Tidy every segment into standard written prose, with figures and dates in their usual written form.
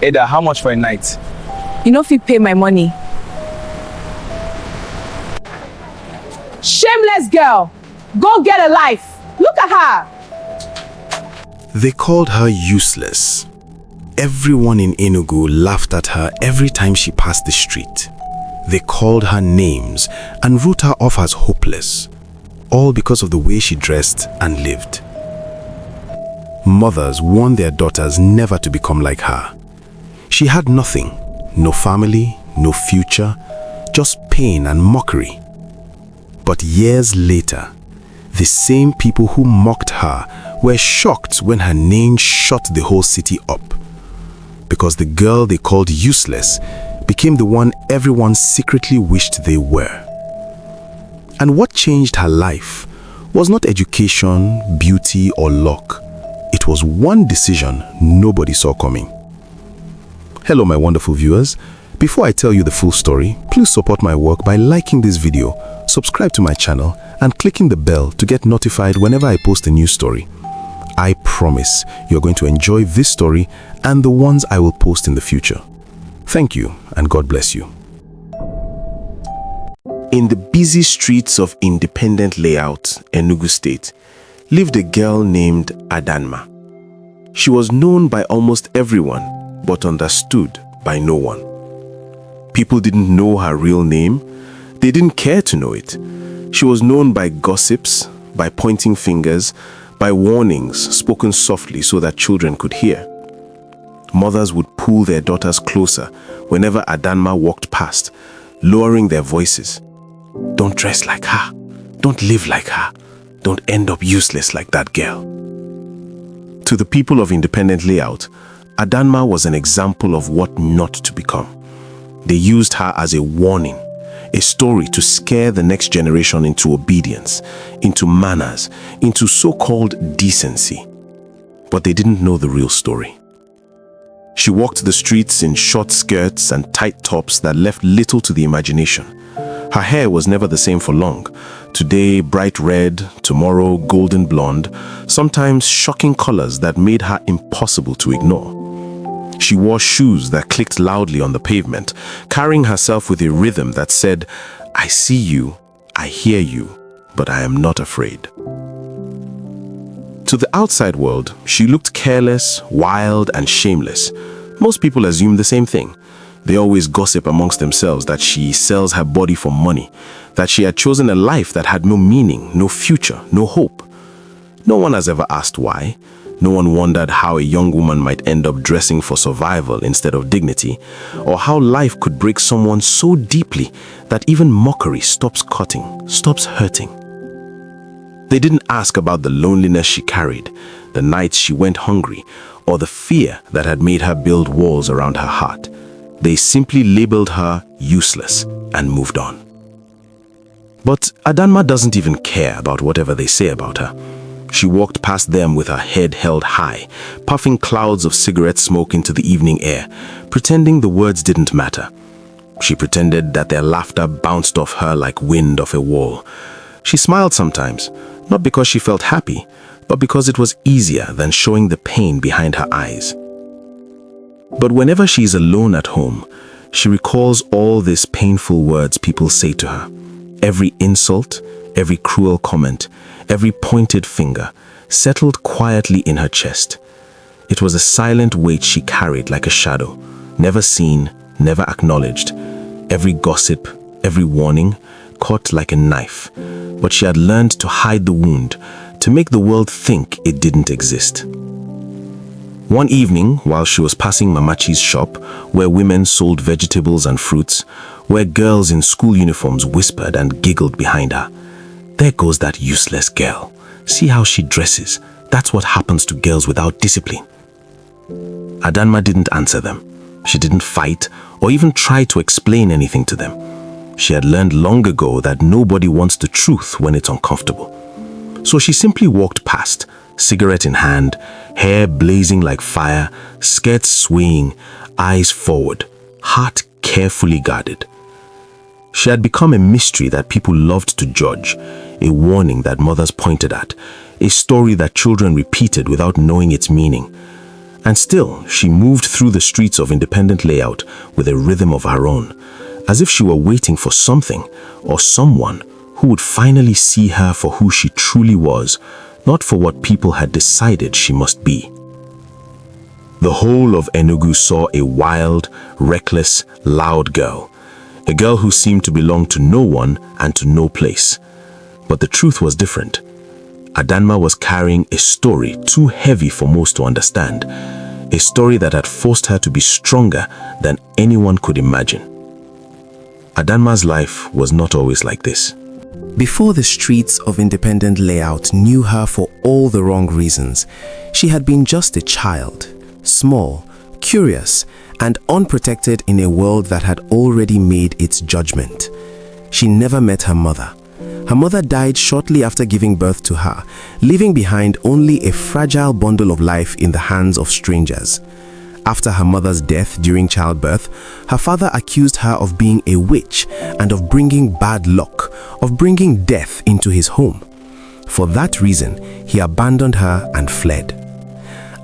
Ada, how much for a night? You know if you pay my money. Shameless girl! Go get a life! Look at her! They called her useless. Everyone in Enugu laughed at her every time she passed the street. They called her names and wrote her off as hopeless, all because of the way she dressed and lived. Mothers warned their daughters never to become like her. She had nothing, no family, no future, just pain and mockery. But years later, the same people who mocked her were shocked when her name shut the whole city up, because the girl they called useless became the one everyone secretly wished they were. And what changed her life was not education, beauty, or luck. It was one decision nobody saw coming. Hello, my wonderful viewers. Before I tell you the full story, please support my work by liking this video, subscribe to my channel, and clicking the bell to get notified whenever I post a new story. I promise you're going to enjoy this story and the ones I will post in the future. Thank you, and God bless you. In the busy streets of Independent Layout, Enugu State, lived a girl named Adanma. She was known by almost everyone, but understood by no one. People didn't know her real name. They didn't care to know it. She was known by gossips, by pointing fingers, by warnings spoken softly so that children could hear. Mothers would pull their daughters closer whenever Adanma walked past, lowering their voices. Don't dress like her. Don't live like her. Don't end up useless like that girl. To the people of Independent Layout, Adanma was an example of what not to become. They used her as a warning, a story to scare the next generation into obedience, into manners, into so-called decency. But they didn't know the real story. She walked the streets in short skirts and tight tops that left little to the imagination. Her hair was never the same for long. Today, bright red, tomorrow, golden blonde, sometimes shocking colors that made her impossible to ignore. She wore shoes that clicked loudly on the pavement, carrying herself with a rhythm that said, I see you, I hear you, but I am not afraid. To the outside world, she looked careless, wild, and shameless. Most people assume the same thing. They always gossip amongst themselves that she sells her body for money, that she had chosen a life that had no meaning, no future, no hope. No one has ever asked why. No one wondered how a young woman might end up dressing for survival instead of dignity, or how life could break someone so deeply that even mockery stops cutting, stops hurting. They didn't ask about the loneliness she carried, the nights she went hungry, or the fear that had made her build walls around her heart. They simply labeled her useless and moved on. But Adanma doesn't even care about whatever they say about her. She walked past them with her head held high, puffing clouds of cigarette smoke into the evening air, pretending the words didn't matter. She pretended that their laughter bounced off her like wind off a wall. She smiled sometimes, not because she felt happy, but because it was easier than showing the pain behind her eyes. But whenever she is alone at home, she recalls all these painful words people say to her. Every insult, every cruel comment, every pointed finger, settled quietly in her chest. It was a silent weight she carried like a shadow, never seen, never acknowledged. Every gossip, every warning, caught like a knife. But she had learned to hide the wound, to make the world think it didn't exist. One evening, while she was passing Mamachi's shop, where women sold vegetables and fruits, where girls in school uniforms whispered and giggled behind her, "There goes that useless girl. See how she dresses. That's what happens to girls without discipline." Adanma didn't answer them. She didn't fight or even try to explain anything to them. She had learned long ago that nobody wants the truth when it's uncomfortable. So she simply walked past, cigarette in hand, hair blazing like fire, skirts swaying, eyes forward, heart carefully guarded. She had become a mystery that people loved to judge, a warning that mothers pointed at, a story that children repeated without knowing its meaning. And still, she moved through the streets of Independent Layout with a rhythm of her own, as if she were waiting for something or someone who would finally see her for who she truly was, not for what people had decided she must be. The whole of Enugu saw a wild, reckless, loud girl, a girl who seemed to belong to no one and to no place. But the truth was different. Adanma was carrying a story too heavy for most to understand, a story that had forced her to be stronger than anyone could imagine. Adanma's life was not always like this. Before the streets of Independent Layout knew her for all the wrong reasons, she had been just a child, small, curious, and unprotected in a world that had already made its judgment. She never met her mother. Her mother died shortly after giving birth to her, leaving behind only a fragile bundle of life in the hands of strangers. After her mother's death during childbirth, her father accused her of being a witch and of bringing bad luck, of bringing death into his home. For that reason, he abandoned her and fled.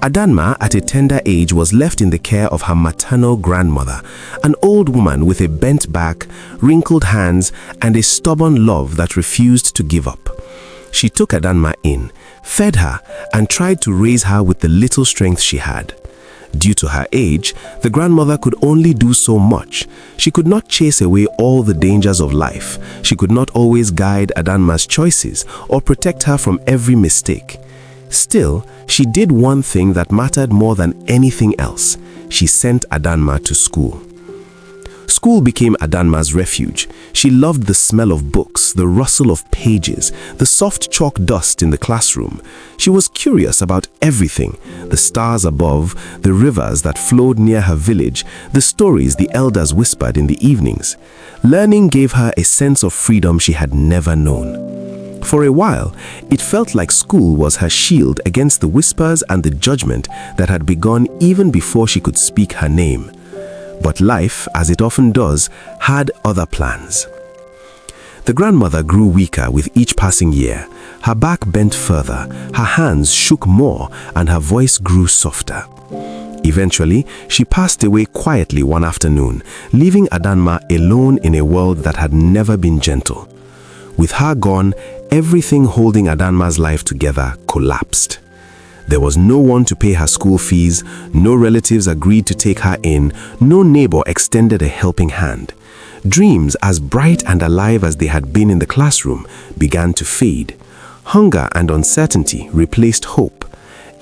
Adanma, at a tender age, was left in the care of her maternal grandmother, an old woman with a bent back, wrinkled hands, and a stubborn love that refused to give up. She took Adanma in, fed her, and tried to raise her with the little strength she had. Due to her age, the grandmother could only do so much. She could not chase away all the dangers of life. She could not always guide Adanma's choices or protect her from every mistake. Still, she did one thing that mattered more than anything else. She sent Adanma to school. School became Adanma's refuge. She loved the smell of books, the rustle of pages, the soft chalk dust in the classroom. She was curious about everything: the stars above, the rivers that flowed near her village, the stories the elders whispered in the evenings. Learning gave her a sense of freedom she had never known. For a while, it felt like school was her shield against the whispers and the judgment that had begun even before she could speak her name. But life, as it often does, had other plans. The grandmother grew weaker with each passing year. Her back bent further, her hands shook more, and her voice grew softer. Eventually, she passed away quietly one afternoon, leaving Adanma alone in a world that had never been gentle. With her gone, everything holding Adanma's life together collapsed. There was no one to pay her school fees, no relatives agreed to take her in, no neighbor extended a helping hand. Dreams as bright and alive as they had been in the classroom began to fade. Hunger and uncertainty replaced hope.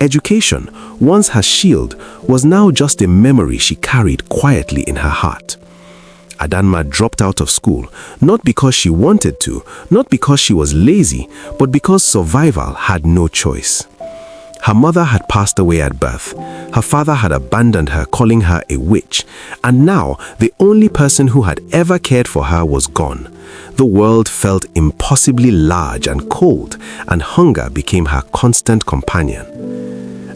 Education, once her shield, was now just a memory she carried quietly in her heart. Adanma dropped out of school, not because she wanted to, not because she was lazy, but because survival had no choice. Her mother had passed away at birth. Her father had abandoned her, calling her a witch. And now, the only person who had ever cared for her was gone. The world felt impossibly large and cold, and hunger became her constant companion.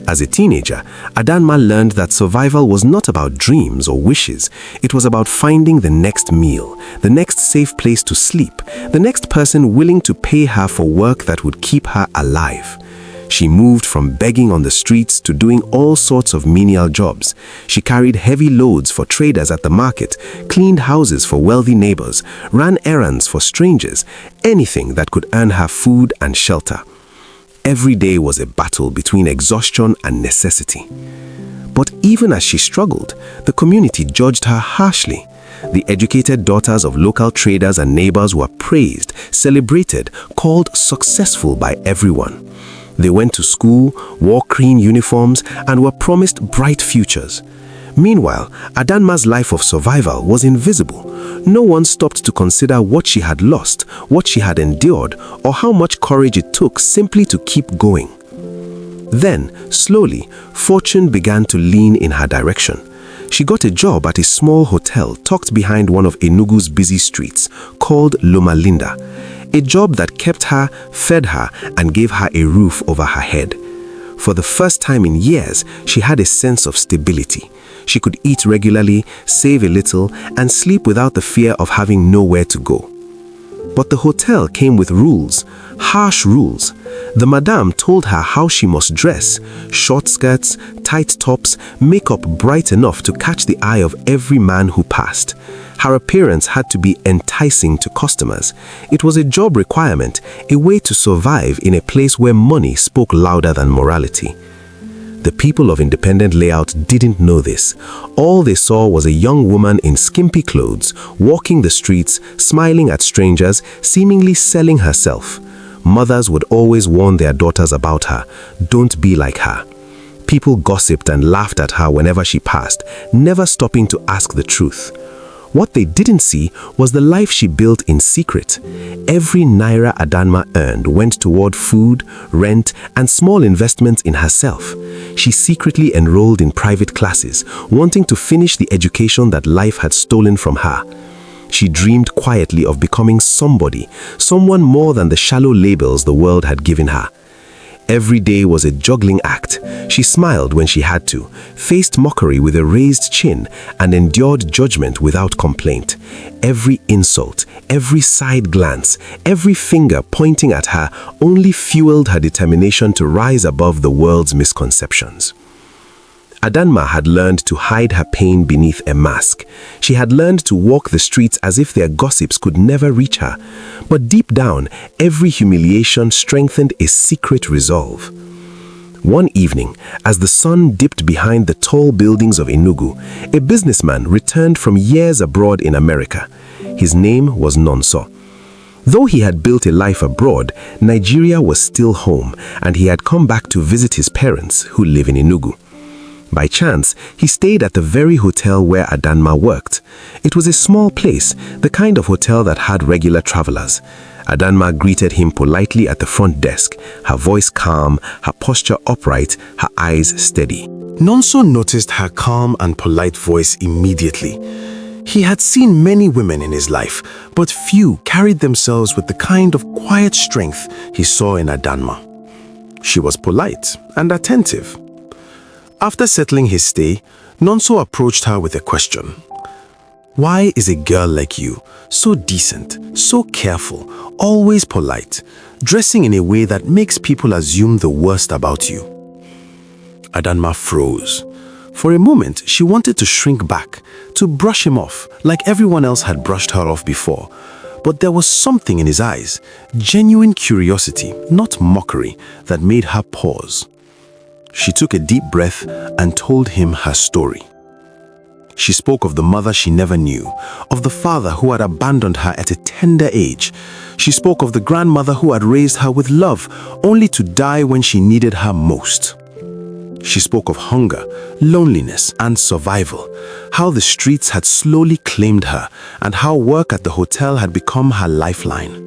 As a teenager, Adanma learned that survival was not about dreams or wishes. It was about finding the next meal, the next safe place to sleep, the next person willing to pay her for work that would keep her alive. She moved from begging on the streets to doing all sorts of menial jobs. She carried heavy loads for traders at the market, cleaned houses for wealthy neighbors, ran errands for strangers, anything that could earn her food and shelter. Every day was a battle between exhaustion and necessity. But even as she struggled, the community judged her harshly. The educated daughters of local traders and neighbors were praised, celebrated, called successful by everyone. They went to school, wore clean uniforms, and were promised bright futures. Meanwhile, Adanma's life of survival was invisible. No one stopped to consider what she had lost, what she had endured, or how much courage it took simply to keep going. Then, slowly, fortune began to lean in her direction. She got a job at a small hotel tucked behind one of Enugu's busy streets, called Loma Linda. A job that kept her, fed her, and gave her a roof over her head. For the first time in years, she had a sense of stability. She could eat regularly, save a little, and sleep without the fear of having nowhere to go. But the hotel came with rules, harsh rules. The madame told her how she must dress, short skirts, tight tops, makeup bright enough to catch the eye of every man who passed. Her appearance had to be enticing to customers. It was a job requirement, a way to survive in a place where money spoke louder than morality. The people of independent layout didn't know this. All they saw was a young woman in skimpy clothes, walking the streets, smiling at strangers, seemingly selling herself. Mothers would always warn their daughters about her. Don't be like her. People gossiped and laughed at her whenever she passed, never stopping to ask the truth. What they didn't see was the life she built in secret. Every naira Adanma earned went toward food, rent, and small investments in herself. She secretly enrolled in private classes, wanting to finish the education that life had stolen from her. She dreamed quietly of becoming somebody, someone more than the shallow labels the world had given her. Every day was a juggling act. She smiled when she had to, faced mockery with a raised chin, and endured judgment without complaint. Every insult, every side glance, every finger pointing at her only fueled her determination to rise above the world's misconceptions. Adanma had learned to hide her pain beneath a mask. She had learned to walk the streets as if their gossips could never reach her. But deep down, every humiliation strengthened a secret resolve. One evening, as the sun dipped behind the tall buildings of Enugu, a businessman returned from years abroad in America. His name was Nonso. Though he had built a life abroad, Nigeria was still home, and he had come back to visit his parents, who live in Enugu. By chance, he stayed at the very hotel where Adanma worked. It was a small place, the kind of hotel that had regular travelers. Adanma greeted him politely at the front desk, her voice calm, her posture upright, her eyes steady. Nonso noticed her calm and polite voice immediately. He had seen many women in his life, but few carried themselves with the kind of quiet strength he saw in Adanma. She was polite and attentive. After settling his stay, Nonso approached her with a question. Why is a girl like you, so decent, so careful, always polite, dressing in a way that makes people assume the worst about you? Adanma froze. For a moment, she wanted to shrink back, to brush him off, like everyone else had brushed her off before. But there was something in his eyes, genuine curiosity, not mockery, that made her pause. She took a deep breath and told him her story. She spoke of the mother she never knew, of the father who had abandoned her at a tender age. She spoke of the grandmother who had raised her with love, only to die when she needed her most. She spoke of hunger, loneliness, and survival, how the streets had slowly claimed her, and how work at the hotel had become her lifeline.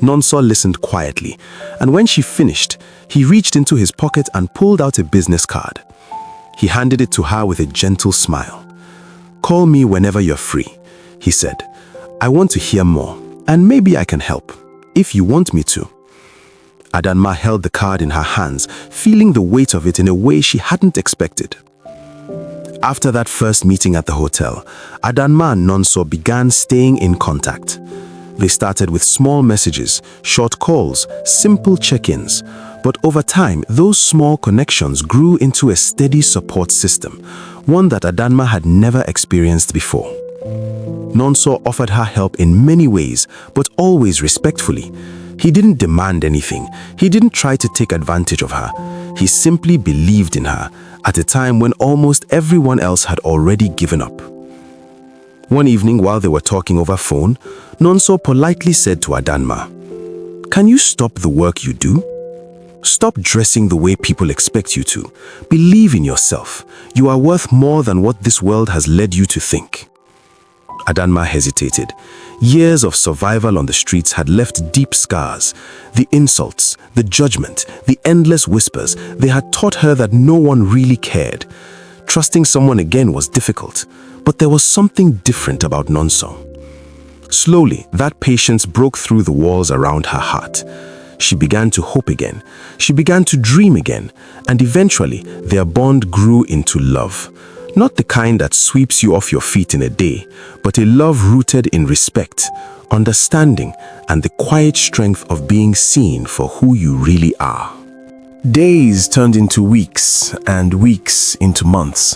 Nonso listened quietly, and when she finished, he reached into his pocket and pulled out a business card. He handed it to her with a gentle smile. "Call me whenever you're free," he said. "I want to hear more, and maybe I can help, if you want me to." Adanma held the card in her hands, feeling the weight of it in a way she hadn't expected. After that first meeting at the hotel, Adanma and Nonso began staying in contact. They started with small messages, short calls, simple check-ins. But over time, those small connections grew into a steady support system, one that Adanma had never experienced before. Nonso offered her help in many ways, but always respectfully. He didn't demand anything. He didn't try to take advantage of her. He simply believed in her at a time when almost everyone else had already given up. One evening, while they were talking over phone, Nonso politely said to Adanma, "Can you stop the work you do? Stop dressing the way people expect you to. Believe in yourself. You are worth more than what this world has led you to think." Adanma hesitated. Years of survival on the streets had left deep scars. The insults, the judgment, the endless whispers, they had taught her that no one really cared. Trusting someone again was difficult, but there was something different about Nonso. Slowly, that patience broke through the walls around her heart. She began to hope again. She began to dream again, and eventually, their bond grew into love. Not the kind that sweeps you off your feet in a day, but a love rooted in respect, understanding, and the quiet strength of being seen for who you really are. Days turned into weeks, and weeks into months.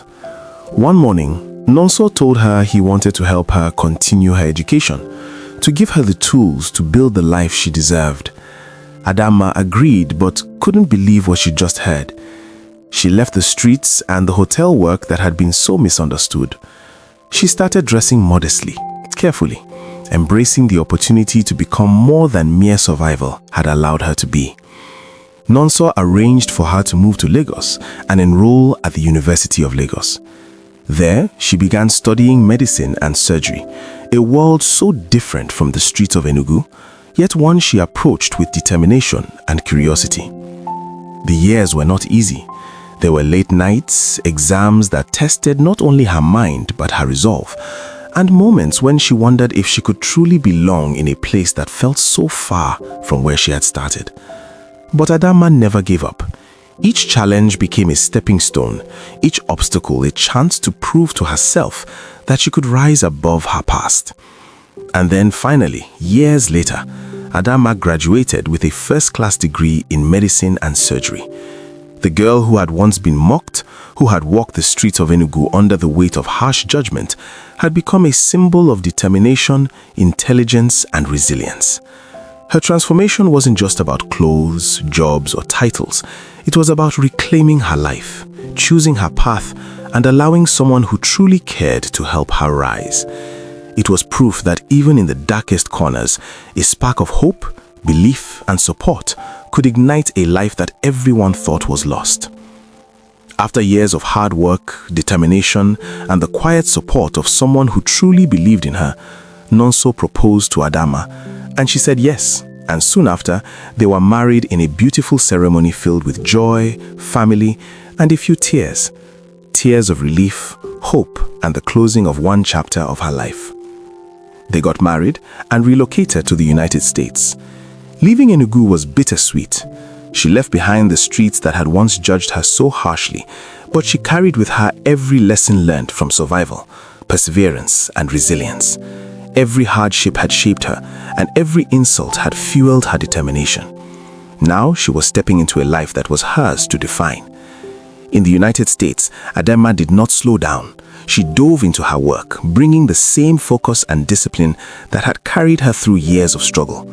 One morning, Nonso told her he wanted to help her continue her education, to give her the tools to build the life she deserved. Adanma agreed but couldn't believe what she just heard. She left the streets and the hotel work that had been so misunderstood. She started dressing modestly, carefully, embracing the opportunity to become more than mere survival had allowed her to be. Nonso arranged for her to move to Lagos and enroll at the University of Lagos. There, she began studying medicine and surgery, a world so different from the streets of Enugu, yet one she approached with determination and curiosity. The years were not easy. There were late nights, exams that tested not only her mind but her resolve, and moments when she wondered if she could truly belong in a place that felt so far from where she had started. But Adanma never gave up. Each challenge became a stepping stone, each obstacle a chance to prove to herself that she could rise above her past. And then finally, years later, Adanma graduated with a first-class degree in medicine and surgery. The girl who had once been mocked, who had walked the streets of Enugu under the weight of harsh judgment, had become a symbol of determination, intelligence, and resilience. Her transformation wasn't just about clothes, jobs, or titles. It was about reclaiming her life, choosing her path, and allowing someone who truly cared to help her rise. It was proof that even in the darkest corners, a spark of hope, belief, and support could ignite a life that everyone thought was lost. After years of hard work, determination, and the quiet support of someone who truly believed in her, Nonso proposed to Adanma, and she said yes. And soon after, they were married in a beautiful ceremony filled with joy, family, and a few tears. Tears of relief, hope, and the closing of one chapter of her life. They got married and relocated to the United States. Leaving Enugu was bittersweet. She left behind the streets that had once judged her so harshly, but she carried with her every lesson learned from survival, perseverance, and resilience. Every hardship had shaped her, and every insult had fueled her determination. Now she was stepping into a life that was hers to define. In the United States, Adanma did not slow down. She dove into her work, bringing the same focus and discipline that had carried her through years of struggle.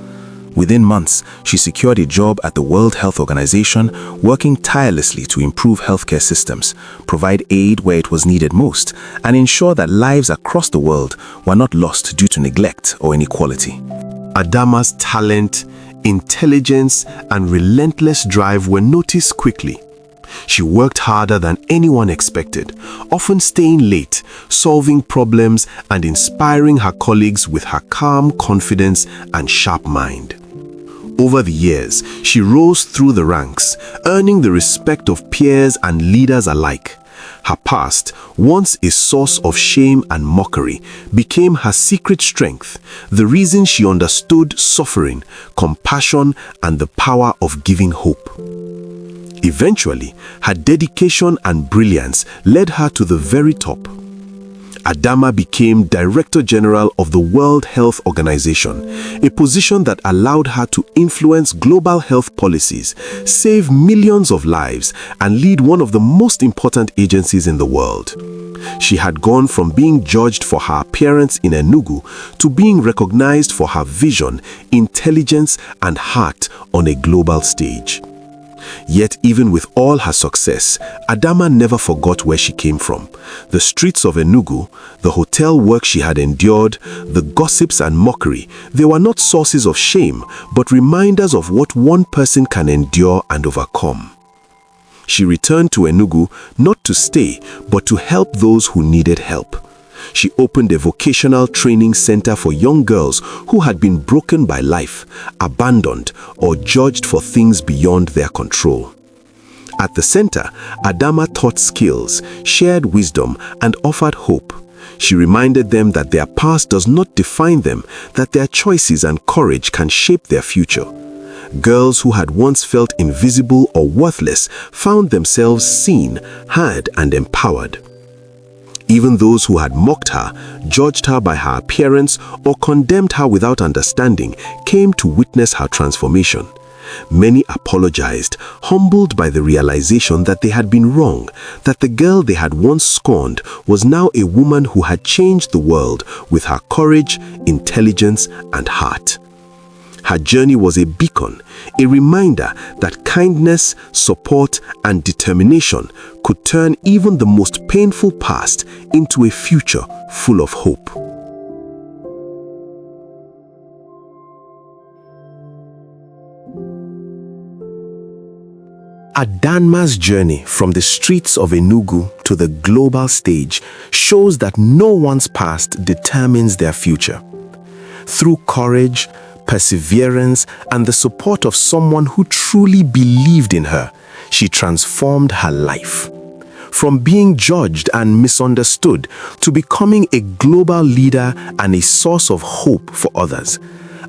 Within months, she secured a job at the World Health Organization, working tirelessly to improve healthcare systems, provide aid where it was needed most, and ensure that lives across the world were not lost due to neglect or inequality. Adanma's talent, intelligence, and relentless drive were noticed quickly. She worked harder than anyone expected, often staying late, solving problems, and inspiring her colleagues with her calm confidence and sharp mind. Over the years, she rose through the ranks, earning the respect of peers and leaders alike. Her past, once a source of shame and mockery, became her secret strength, the reason she understood suffering, compassion, and the power of giving hope. Eventually, her dedication and brilliance led her to the very top. Adanma became Director General of the World Health Organization, a position that allowed her to influence global health policies, save millions of lives, and lead one of the most important agencies in the world. She had gone from being judged for her appearance in Enugu to being recognized for her vision, intelligence, and heart on a global stage. Yet even with all her success, Adanma never forgot where she came from. The streets of Enugu, the hotel work she had endured, the gossips and mockery, they were not sources of shame, but reminders of what one person can endure and overcome. She returned to Enugu not to stay, but to help those who needed help. She opened a vocational training center for young girls who had been broken by life, abandoned, or judged for things beyond their control. At the center, Adanma taught skills, shared wisdom, and offered hope. She reminded them that their past does not define them, that their choices and courage can shape their future. Girls who had once felt invisible or worthless found themselves seen, heard, and empowered. Even those who had mocked her, judged her by her appearance, or condemned her without understanding came to witness her transformation. Many apologized, humbled by the realization that they had been wrong, that the girl they had once scorned was now a woman who had changed the world with her courage, intelligence, and heart. Her journey was a beacon, a reminder that kindness, support, and determination could turn even the most painful past into a future full of hope. Adanma's journey from the streets of Enugu to the global stage shows that no one's past determines their future. Through courage, perseverance, and the support of someone who truly believed in her, she transformed her life. From being judged and misunderstood to becoming a global leader and a source of hope for others,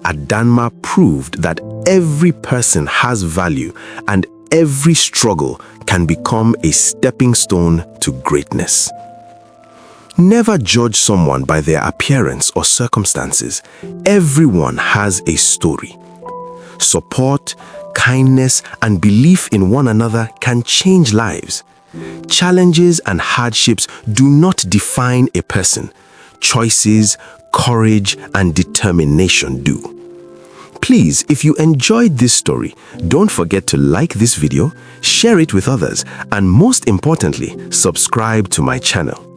Adanma proved that every person has value and every struggle can become a stepping stone to greatness. Never judge someone by their appearance or circumstances. Everyone has a story. Support, kindness, and belief in one another can change lives. Challenges and hardships do not define a person. Choices, courage, and determination do. Please, if you enjoyed this story, don't forget to like this video, share it with others, and most importantly, subscribe to my channel.